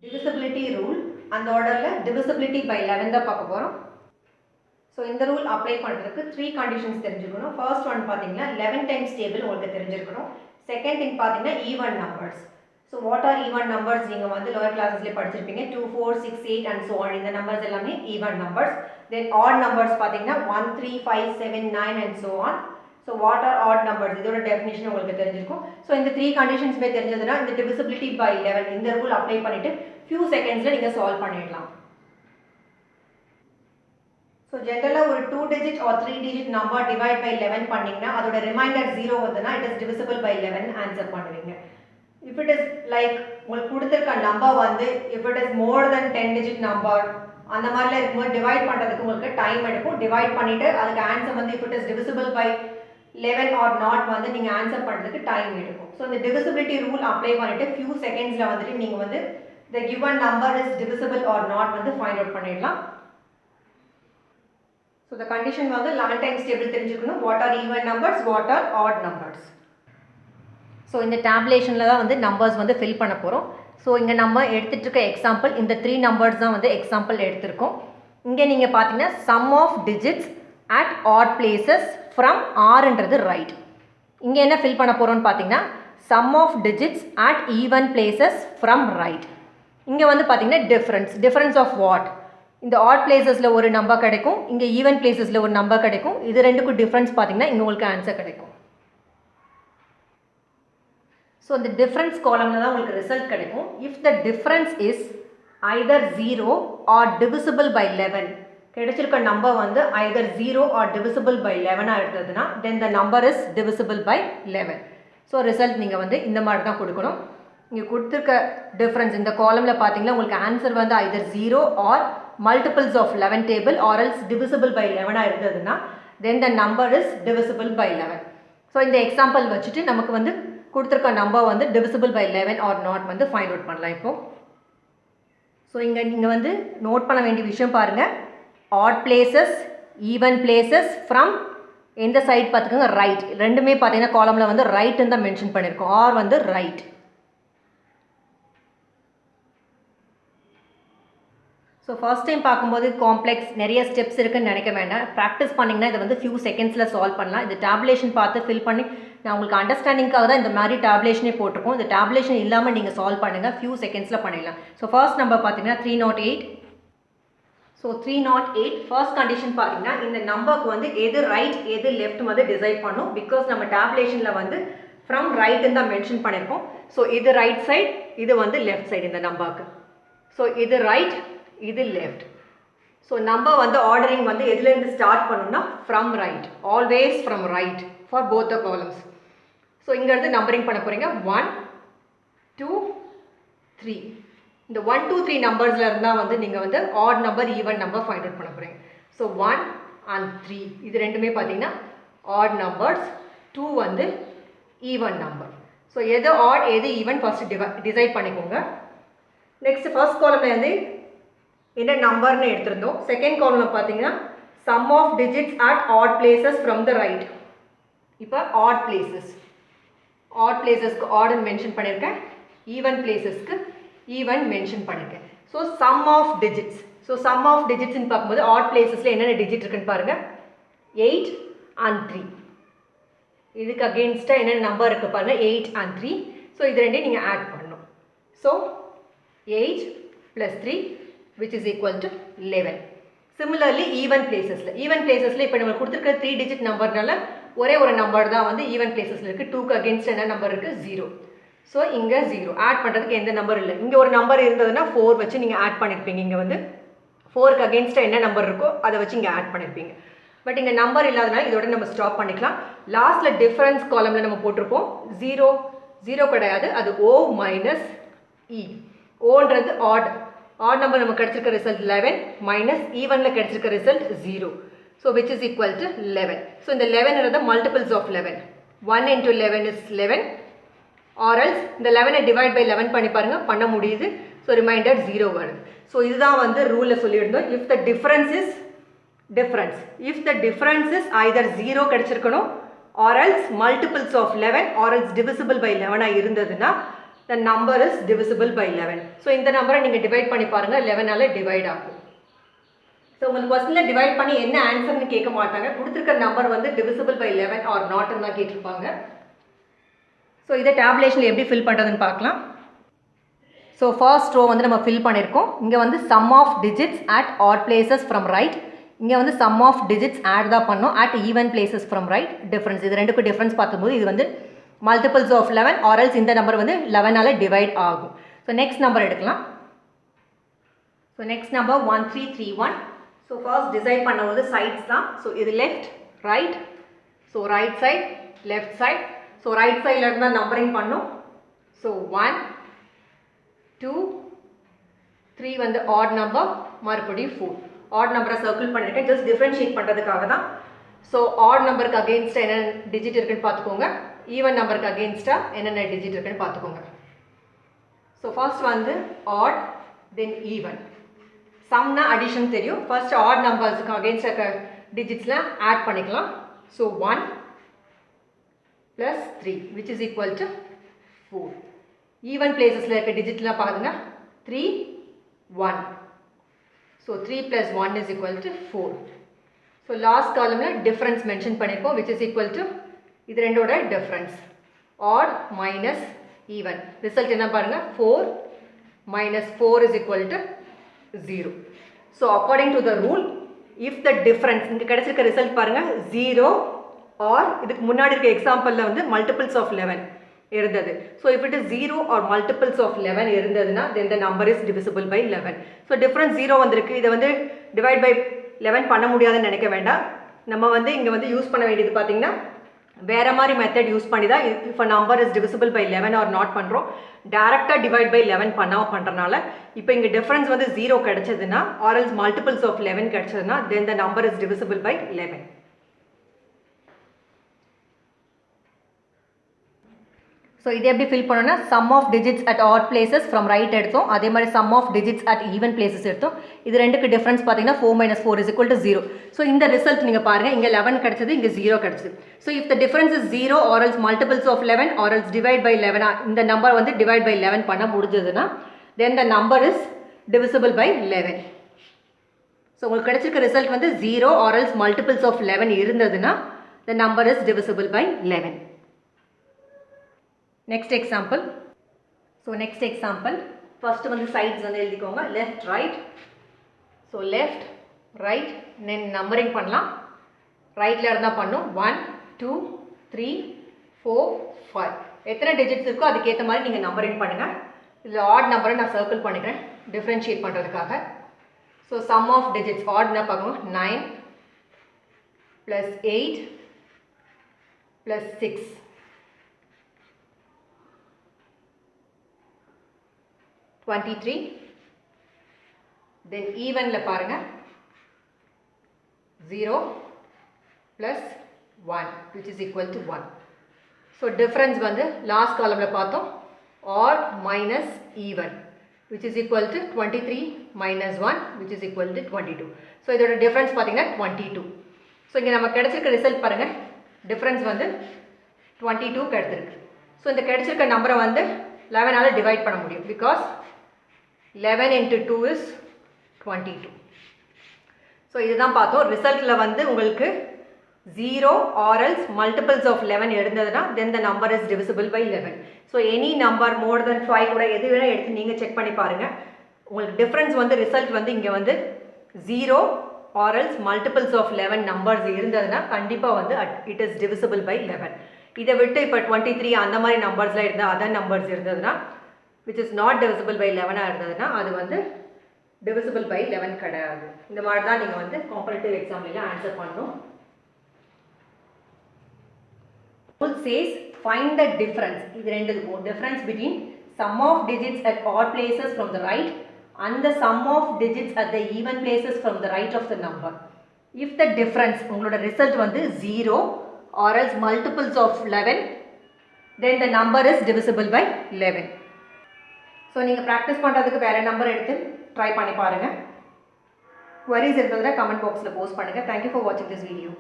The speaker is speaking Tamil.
Divisibility rule and orderல divisibility by 11 தான் பார்க்க போறோம். So இந்த rule apply பண்றதுக்கு 3 conditions தெரிஞ்சுக்கணும். First one பாத்தீங்கன்னா 11 times table உங்களுக்கு தெரிஞ்சிருக்கணும். Second thing பாத்தீங்கன்னா even numbers. So what are even numbers? நீங்க வந்து lower classesல படிச்சிருப்பீங்க. 2, 4, 6, 8 and so on. இந்த numbers எல்லாமே even numbers. Then odd numbers பாத்தீங்கன்னா 1, 3, 5, 7, 9 and so on. So what are odd numbers? இதோட definition உங்களுக்கு தெரிஞ்சிருக்கும். So இந்த 3 conditions மே தெரிஞ்சதுனா இந்த divisibility by 11 இந்த rule apply பண்ணிட்டு few secondsல நீங்க solve பண்ணிடலாம். So generally ஒரு 2 digit or 3 digit number divide by 11 பண்ணீங்கன்னா அதோட remainder 0 வந்துனா it is divisible by 11 answer பண்ணுவீங்க. If it is like உங்களுக்கு கொடுத்திருக்க number வந்து if it is more than 10 digit number அந்த மாதிரில இருக்கும்போது divide பண்றதுக்கு உங்களுக்கு டைம் எடுக்கும். divide பண்ணிட்டு அதுக்கு answer வந்து if it is divisible by 11 or not வந்து நீங்க ஆன்சர் பண்றதுக்கு டைம் எடுக்கும். So இந்த divisibility rule apply பண்ணிட்டு few secondsல வந்துட்டு நீங்க வந்து the given number is divisible or not வந்து find out பண்ணிடலாம். So the condition வந்து 11 times table தெரிஞ்சுக்கணும். What are even numbers? What are odd numbers? So இந்த tabulationல தான் வந்து numbers வந்து fill பண்ண போறோம். So இங்க நம்ம எடுத்துட்டு இருக்க எக்ஸாம்பிள் இந்த 3 numbers தான் வந்து எக்ஸாம்பிள் எடுத்திருக்கோம். இங்க நீங்க பாத்தீங்கன்னா sum of digits at odd places from R ன்றது right. இங்க என்ன fill பண்ண போறோம்னு பாத்தீங்கன்னா sum of digits at even places from right. இங்க வந்து பாத்தீங்கன்னா difference of what? இந்த odd placesல ஒரு நம்பர் கிடைக்கும், இங்க even placesல ஒரு நம்பர் கிடைக்கும். இது ரெண்டுக்கும் difference பாத்தீங்கன்னா இங்க உங்களுக்கு ஆன்சர் கிடைக்கும். So இந்த difference columnல தான் உங்களுக்கு ரிசல்ட் கிடைக்கும். If the difference is either 0 or divisible by 11 கிடைச்சிருக்க number வந்து either 0 or divisible by 11 இருந்ததுன்னா then the number is divisible by 11. So result நீங்க வந்து இந்த மாதிரி தான் கொடுக்கணும். இங்க கொடுத்திருக்க difference இந்த காலம்ல பாத்தீங்கன்னா உங்களுக்கு ஆன்சர் வந்து either 0 or multiples of 11 table or else divisible by 11 இருந்ததுன்னா then the number is divisible by 11. So இந்த எக்ஸாம்பிள் வச்சுட்டு நமக்கு வந்து கொடுத்திருக்க நம்பர் வந்து divisible by 11 or not வந்து find out பண்ணலாம் இப்போ. So இங்க நீங்க வந்து நோட் பண்ண வேண்டிய விஷயம் பாருங்க. odd places, even places from எந்த சைடு பார்த்துக்கோங்க ரைட். ரெண்டுமே பார்த்தீங்கன்னா காலம்ல வந்து ரைட்னு தான் மென்ஷன் பண்ணியிருக்கோம். ஆர் வந்து ரைட். ஸோ ஃபர்ஸ்ட் டைம் பார்க்கும்போது காம்ப்ளெக்ஸ் நிறைய ஸ்டெப்ஸ் இருக்குன்னு நினைக்க வேண்டாம். ப்ராக்டிஸ் பண்ணிங்கன்னா இதை வந்து ஃபியூ செகண்ட்ஸில் சால்வ் பண்ணலாம். இது டேப்லேஷன் பார்த்து ஃபில் பண்ணி நான் உங்களுக்கு அண்டர்ஸ்டாண்டிங்காக தான் இந்த மாதிரி டேப்லேஷனே போட்டிருக்கோம். இந்த டேப்லேஷன் இல்லாமல் நீங்கள் சால்வ் பண்ணுங்கள், ஃபியூ செகண்ட்ஸில் பண்ணிடலாம். ஸோ ஃபர்ஸ்ட் நம்பர் பார்த்தீங்கன்னா 308. ஸோ 308 ஃபர்ஸ்ட் கண்டிஷன் பார்த்தீங்கன்னா இந்த நம்பருக்கு வந்து எது ரைட் எது லெஃப்ட் வந்து டிசைட் பண்ணும். பிகாஸ் நம்ம டேப்லேஷனில் வந்து ஃப்ரம் ரைட்னு தான் மென்ஷன் பண்ணியிருக்கோம். ஸோ இது ரைட் சைட், இது வந்து லெஃப்ட் சைடு இந்த நம்பருக்கு. ஸோ இது ரைட், இது லெஃப்ட். ஸோ நம்பர் வந்து ஆர்டரிங் வந்து எதுலேருந்து ஸ்டார்ட் பண்ணணும்னா from right, always from right for both the columns. So இங்கேருந்து நம்பரிங் பண்ண போகிறீங்க 1, 2, 3. இந்த 1, 2, 3 நம்பர்ஸில் இருந்தால் வந்து நீங்கள் வந்து add number even number find out பண்ண போகிறீங்க. ஸோ 1 and 3 இது ரெண்டுமே பார்த்தீங்கன்னா ஆட் நம்பர்ஸ், 2 வந்து ஈவன் நம்பர். ஸோ எது ஆட் எது ஈவன் ஃபர்ஸ்ட் டிசைட் பண்ணிக்கோங்க. நெக்ஸ்ட் ஃபர்ஸ்ட் காலம்ல வந்து என்ன நம்பர்னு எடுத்திருந்தோம். செகண்ட் காலம்ல பார்த்தீங்கன்னா sum of digits at odd places from the right. இப்போ ஆட் பிளேசஸ்க்கு ஆட்னு மென்ஷன் பண்ணியிருக்கேன், ஈவன் பிளேசஸ்க்கு ஈவன் மென்ஷன் பண்ணியிருக்கேன். So sum of digits. So sum of டிஜிட்ஸ்ன்னு பார்க்கும்போது ஆட் பிளேசஸில் என்னென்ன டிஜிட் இருக்குன்னு பாருங்க, 8 and 3. இதுக்கு அகெயின்ஸ்டாக என்னென்ன நம்பர் இருக்குது பாருங்க, 8 and 3. ஸோ இது ரெண்டையும் நீங்கள் ஆட் பண்ணணும். So 8 plus 3 which is equal to 11. Similarly even placesல இப்போ நம்ம கொடுத்திருக்கிற 3 digit நம்பர்னால ஒரே ஒரு நம்பர் தான் வந்து ஈவன் பிளேசஸ்ல இருக்கு. 2க்கு அகைன்ஸ்ட் என்ன நம்பர் இருக்கு, 0. ஸோ இங்கே 0 ஆட் பண்ணுறதுக்கு எந்த நம்பர் இல்லை. இங்கே ஒரு நம்பர் இருந்ததுன்னா 4 வச்சு நீங்கள் ஆட் பண்ணியிருப்பீங்க. இங்கே வந்து 4க்கு அகைன்ஸ்டாக என்ன நம்பர் இருக்கோ அதை வச்சு இங்கே ஆட் பண்ணியிருப்பீங்க. பட் இங்கே நம்பர் இல்லாதனால இதோட நம்ம ஸ்டாப் பண்ணிக்கலாம். லாஸ்ட்டில் டிஃபரன்ஸ் காலமில் நம்ம போட்டிருப்போம் 0 கிடையாது, அது O மைனஸ் இ. ஓன்றது ஆட் நம்பர் நமக்கு கிடைச்சிருக்க ரிசல்ட் 11 மைனஸ் ஈவனில் கிடைச்சிருக்க result 0. So which is equal to 11. So இந்த 11 multiples of 11. 1 into 11 is 11. or else இந்த 11 டிவைட் பை 11 பண்ணி பாருங்க, பண்ண முடியுது. ஸோ ரிமைண்டர் 0 வருது. ஸோ இதுதான் வந்து ரூலில் சொல்லியிருந்தோம். If the difference is either 0 கிடைச்சிருக்கணும் or else multiples of 11 or else divisible by 11 இருந்ததுன்னா the number is divisible by 11. So இந்த நம்பரை நீங்கள் டிவைட் பண்ணி பாருங்கள், 11ஆல் டிவைட் ஆகும். ஸோ உங்களுக்கு கொஸ்டினில் டிவைட் பண்ணி என்ன ஆன்சர்னு கேட்க மாட்டாங்க, கொடுத்துருக்க நம்பர் வந்து divisible by 11 or நாட்னு தான் கேட்டிருப்பாங்க. ஸோ இதை டேபுலேஷனில் எப்படி ஃபில் பண்ணுறதுன்னு பார்க்கலாம். ஸோ ஃபர்ஸ்ட் ரோ வந்து நம்ம ஃபில் பண்ணியிருக்கோம். இங்கே வந்து sum of digits at odd places from right, இங்கே வந்து சம் ஆஃப் டிஜிட்ஸ் ஆட் தான் பண்ணோம் at even places from right. Difference இது ரெண்டுக்கும் டிஃப்ரென்ஸ் பார்க்கும்போது இது வந்து மல்டிபிள்ஸ் ஆஃப் 11 ஆர் எல்ஸ் இந்த நம்பர் வந்து 11ஆல் டிவைட் ஆகும். ஸோ நெக்ஸ்ட் நம்பர் எடுக்கலாம். So next number 1331. So first decide பண்ணும்போது சைட்ஸ் தான். ஸோ இது left right, so right side left side. So right சைடில் இருந்தால் நம்பரிங் பண்ணோம். ஸோ 1 2 3 வந்து ஆட் நம்பர், மறுபடியும் 4. ஆட் நம்பரை சர்க்கிள் பண்ணியிருக்கேன் ஜஸ்ட் டிஃப்ரென்ஷியேட் பண்ணுறதுக்காக தான். ஸோ ஆட் நம்பருக்கு அகெயின்ஸ்டாக என்னென்ன டிஜிட் இருக்குன்னு பார்த்துக்கோங்க, ஈவன் நம்பருக்கு அகெயின்ஸ்டாக என்னென்ன டிஜிட் இருக்குன்னு பார்த்துக்கோங்க. ஸோ ஃபர்ஸ்ட் வந்து ஆட் தென் ஈவன். சம்னா அடிஷன் தெரியும், ஃபர்ஸ்ட் ஆட் நம்பர்ஸுக்கு அகெயின்ஸ்டாக இருக்க டிஜிட்ஸ்லாம் ஆட் பண்ணிக்கலாம். So 1 + 3 which is equal to 4. Even பிளேசஸில் இருக்க டிஜிட்லாம் பார்த்தீங்கன்னா 3 1. So 3 + 1 is equal to 4. So last காலமில் டிஃப்ரென்ஸ் மென்ஷன் பண்ணியிருக்கோம் which is equal to இது ரெண்டோட difference odd minus even. Result என்ன பாருங்கள், 4 - 4 is equal to 0. So according to the rule if the difference இங்கே கிடைச்சிருக்க ரிசல்ட் பாருங்கள் 0 ஆர் இதுக்கு முன்னாடி இருக்க எக்ஸாம்பிளில் வந்து மல்டிபிள்ஸ் ஆஃப் 11 இருந்தது. So if it is 0 or multiples of 11 இருந்ததுன்னா then the number is divisible by 11. So difference 0 வந்திருக்கு, இதை வந்து டிவைட் பை 11 பண்ண முடியாதுன்னு நினைக்க வேண்டாம். நம்ம வந்து இங்கே வந்து யூஸ் பண்ண வேண்டியது பார்த்தீங்கன்னா வேறு மாதிரி மெத்தட் யூஸ் பண்ணி தான் இப்போ number is divisible by 11 or not பண்ணுறோம். டேரெக்டாக டிவைட் பை 11 பண்ணுறனால இப்போ இங்கே டிஃப்ரென்ஸ் வந்து 0 கிடைச்சதுன்னா ஆர் எல்ஸ் மல்டிபிள்ஸ் ஆஃப் 11 கிடைச்சதுன்னா then the number is divisible by 11. So இது எப்படி ஃபில் பண்ணோன்னா sum of digits at odd places from right எடுத்தோம், அதே மாதிரி sum of digits at even places எடுத்தோம். இது ரெண்டுக்கு டிஃப்ரென்ஸ் பார்த்தீங்கன்னா 4 - 4 is equal to 0. ஸோ இந்த ரிசல்ட் நீங்கள் பாருங்கள், இங்கே 11 கிடச்சது, இங்கே 0 கிடச்சிது. So if the difference is 0 or else multiples of 11 or else divide by 11 இந்த நம்பர் வந்து டிவைட் பை 11 பண்ண முடிஞ்சதுன்னா then the number is divisible by 11. So உங்களுக்கு கிடைச்சிருக்க ரிசல்ட் வந்து 0 ஆர் எல்ஸ் மல்டிபிள்ஸ் ஆஃப் 11 இருந்ததுன்னா த number is divisible by 11. Next example. So next example, first வந்து sides வந்து எழுதிக்கோங்க, left right. So left right then numbering பண்ணலாம். ரைட்ல இருந்தா பண்ணும் 1 2 3 4 5. எத்தனை டிஜிட்ஸ் இருக்கோ அதுக்கு ஏற்ற மாதிரி நீங்கள் நம்பரிங் பண்ணுங்க. இதில் ஆட் நம்பரை நான் சர்க்கிள் பண்ணிக்கிறேன் டிஃப்ரென்ஷியேட் பண்ணுறதுக்காக. So sum of digits odd என்ன பார்க்கணும், 9 + 8 + 6 23. then evenல பாருங்க 0 + 1 which is equal to 1. so difference வந்து last columnல பார்த்தோம் odd minus even which is equal to 23 - 1 which is equal to 22. so இதோட difference பார்த்தீங்கன்னா 22. so இங்கே நம்ம கிடைச்சிருக்க ரிசல்ட் பாருங்க, difference வந்து 22 கிடைச்சிருக்கு. so இந்த கிடைச்சிருக்க நம்பரை வந்து 11ஆல் டிவைட் பண்ண முடியும் because 11 into 2 is 22. ஸோ இதுதான் பார்த்தோம். ரிசல்ட்டில் வந்து உங்களுக்கு 0 ஆர் எல்ஸ் மல்டிபிள்ஸ் ஆஃப் 11 இருந்ததுன்னா then the number is divisible by 11. So any number more than 5 கூட எது வேணால் எடுத்து நீங்கள் செக் பண்ணி பாருங்கள். உங்களுக்கு டிஃப்ரென்ஸ் வந்து ரிசல்ட் வந்து இங்கே வந்து 0 or else multiples of 11 numbers இருந்ததுன்னா கண்டிப்பாக வந்து இட் இஸ் divisible by 11. இதை விட்டு இப்போ 23 அந்த மாதிரி நம்பர்ஸ்லாம் இருந்தால் அதர் நம்பர்ஸ் இருந்ததுன்னா which is not divisible by 11 இருந்ததுன்னா அது வந்து divisible by 11 கிடையாது. இந்த மாதிரி தான் நீங்கள் வந்து காம்படிட்டிவ் எக்ஸாம்ல ஆன்சர் பண்ணணும். rule says find the difference. இது ரெண்டுக்கும் difference between sum of digits at odd places from the right and the sum of digits at the even places from the right of the number. if the difference உங்களோட ரிசல்ட் வந்து 0 or else multiples of 11 then the number is divisible by 11. So நீங்கள் ப்ராக்டிஸ் பண்ணுறதுக்கு வேறு நம்பர் எடுத்து ட்ரை பண்ணி பாருங்கள். குவரிஸ் இருந்ததுன்னா கமெண்ட் பாக்ஸில் போஸ்ட் பண்ணுங்கள். தேங்க்யூ ஃபார் வாட்சிங் திஸ் வீடியோ.